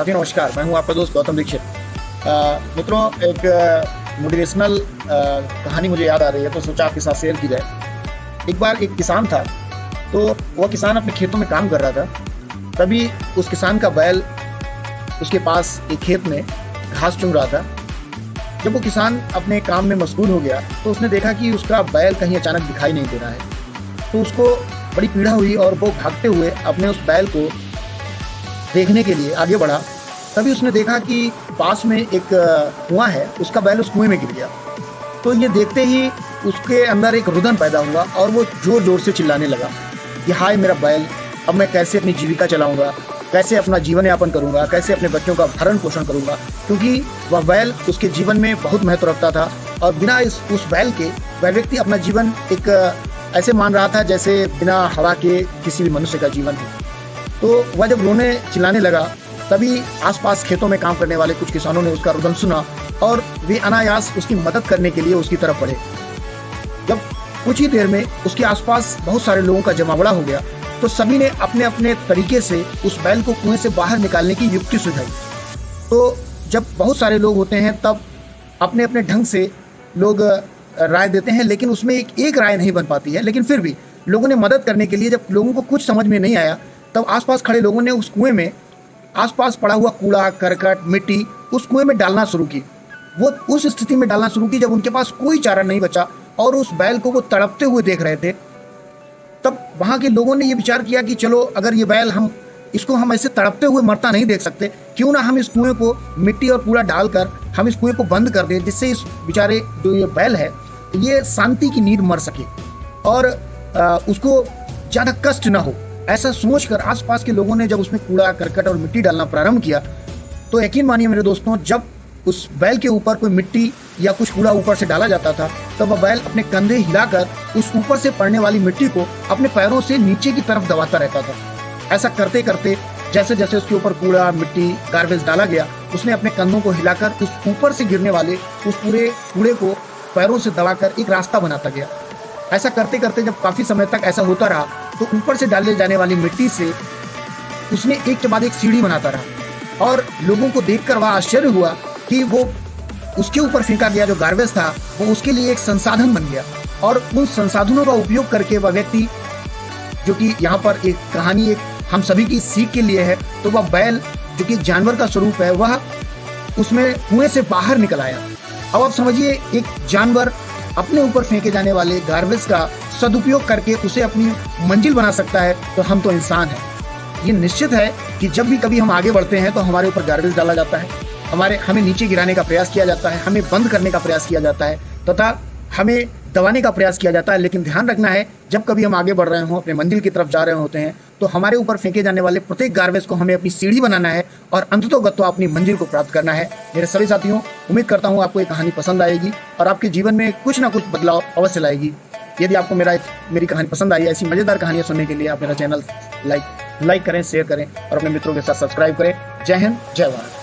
साथियों नमस्कार, मैं हूं आपका दोस्त गौतम दीक्षित। मित्रों, एक मोटिवेशनल कहानी मुझे याद आ रही है तो सोचा आपके साथ शेयर की जाए। एक बार एक किसान था, तो वह किसान अपने खेतों में काम कर रहा था। तभी उस किसान का बैल उसके पास एक खेत में घास चुन रहा था। जब वो किसान अपने काम में मशगूल हो गया तो उसने देखा कि उसका बैल कहीं अचानक दिखाई नहीं दे रहा है। तो उसको बड़ी पीड़ा हुई और वो भागते हुए अपने उस बैल को देखने के लिए आगे बढ़ा। तभी उसने देखा कि पास में एक कुआं है, उसका बैल उस कुएं में गिर गया। तो ये देखते ही उसके अंदर एक रुदन पैदा हुआ और वो जोर जोर से चिल्लाने लगा कि हाय मेरा बैल, अब मैं कैसे अपनी जीविका चलाऊंगा, कैसे अपना जीवन यापन करूंगा, कैसे अपने बच्चों का भरण पोषण करूंगा। क्योंकि वह बैल उसके जीवन में बहुत महत्व रखता था और बिना उस बैल के वह व्यक्ति अपना जीवन एक ऐसे मान रहा था जैसे बिना हवा के किसी भी मनुष्य का जीवन है। तो वह जब रोने चिल्लाने लगा, तभी आसपास खेतों में काम करने वाले कुछ किसानों ने उसका रुदन सुना और वे अनायास उसकी मदद करने के लिए उसकी तरफ बढ़े। जब कुछ ही देर में उसके आसपास बहुत सारे लोगों का जमावड़ा हो गया, तो सभी ने अपने अपने तरीके से उस बैल को कुएं से बाहर निकालने की युक्ति सुझाई। तो जब बहुत सारे लोग होते हैं तब अपने अपने ढंग से लोग राय देते हैं, लेकिन उसमें एक राय नहीं बन पाती है। लेकिन फिर भी लोगों ने मदद करने के लिए, जब लोगों को कुछ समझ में नहीं आया, तब आसपास खड़े लोगों ने उस कुएं में आसपास पड़ा हुआ कूड़ा करकट मिट्टी उस कुएं में डालना शुरू की। वो उस स्थिति में डालना शुरू की जब उनके पास कोई चारा नहीं बचा और उस बैल को वो तड़पते हुए देख रहे थे। तब वहाँ के लोगों ने ये विचार किया कि चलो, अगर ये बैल इसको हम ऐसे तड़पते हुए मरता नहीं देख सकते, क्यों ना हम इस कुएं को मिट्टी और कूड़ा डालकर हम इस कुएं को बंद कर दें, जिससे इस बेचारे जो ये बैल है ये शांति की नींद मर सके और उसको ज़्यादा कष्ट ना हो। ऐसा सोचकर आसपास के लोगों ने जब उसमें कूड़ा करकट और मिट्टी डालना प्रारंभ किया, तो यकीन मानिए मेरे दोस्तों, जब उस बैल के ऊपर कोई मिट्टी या कुछ कूड़ा ऊपर से डाला जाता था, तब वह बैल अपने कंधे हिलाकर उस ऊपर से पड़ने वाली मिट्टी को अपने पैरों से नीचे की तरफ दबाता रहता था। ऐसा करते करते जैसे जैसे उसके ऊपर कूड़ा मिट्टी गार्बेज डाला गया, उसने अपने कंधों को हिलाकर उस ऊपर से गिरने वाले उस पूरे कूड़े को पैरों से दबाकर एक रास्ता बनाता गया। ऐसा करते करते जब काफ़ी समय तक ऐसा होता रहा, तो ऊपर से डाले जाने वाली मिट्टी से उसने एक के बाद एक सीढ़ी बनाता रहा और लोगों को देखकर वह आश्चर्य हुआ कि वो उसके ऊपर फेंका गया जो गार्बेज था वो उसके लिए एक संसाधन बन गया। और उन संसाधनों का उपयोग करके वह व्यक्ति, जो कि यहाँ पर एक कहानी एक हम सभी की सीख के लिए है, तो वह बैल जो कि एक जानवर का स्वरूप है, वह उसमें कुएं से बाहर निकल आया। अब आप समझिए, एक जानवर अपने ऊपर फेंके जाने वाले गार्बेज का सदुपयोग करके उसे अपनी मंजिल बना सकता है, तो हम तो इंसान हैं। ये निश्चित है कि जब भी कभी हम आगे बढ़ते हैं तो हमारे ऊपर गार्बेज डाला जाता है, हमें नीचे गिराने का प्रयास किया जाता है, हमें बंद करने का प्रयास किया जाता है तथा हमें दबाने का प्रयास किया जाता है। लेकिन ध्यान रखना है, जब कभी हम आगे बढ़ रहे हों, अपने मंजिल की तरफ जा रहे होते हैं, तो हमारे ऊपर फेंके जाने वाले प्रत्येक गार्बेज को हमें अपनी सीढ़ी बनाना है और अंततोगत्वा अपनी मंजिल को प्राप्त करना है। मेरे सभी साथियों, उम्मीद करता हूँ आपको ये कहानी पसंद आएगी और आपके जीवन में कुछ ना कुछ बदलाव अवश्य लाएगी। यदि आपको मेरी कहानी पसंद आई, ऐसी मज़ेदार कहानियाँ सुनने के लिए आप मेरा चैनल लाइक करें, शेयर करें और अपने मित्रों के साथ सब्सक्राइब करें। जय हिंद, जय भारत।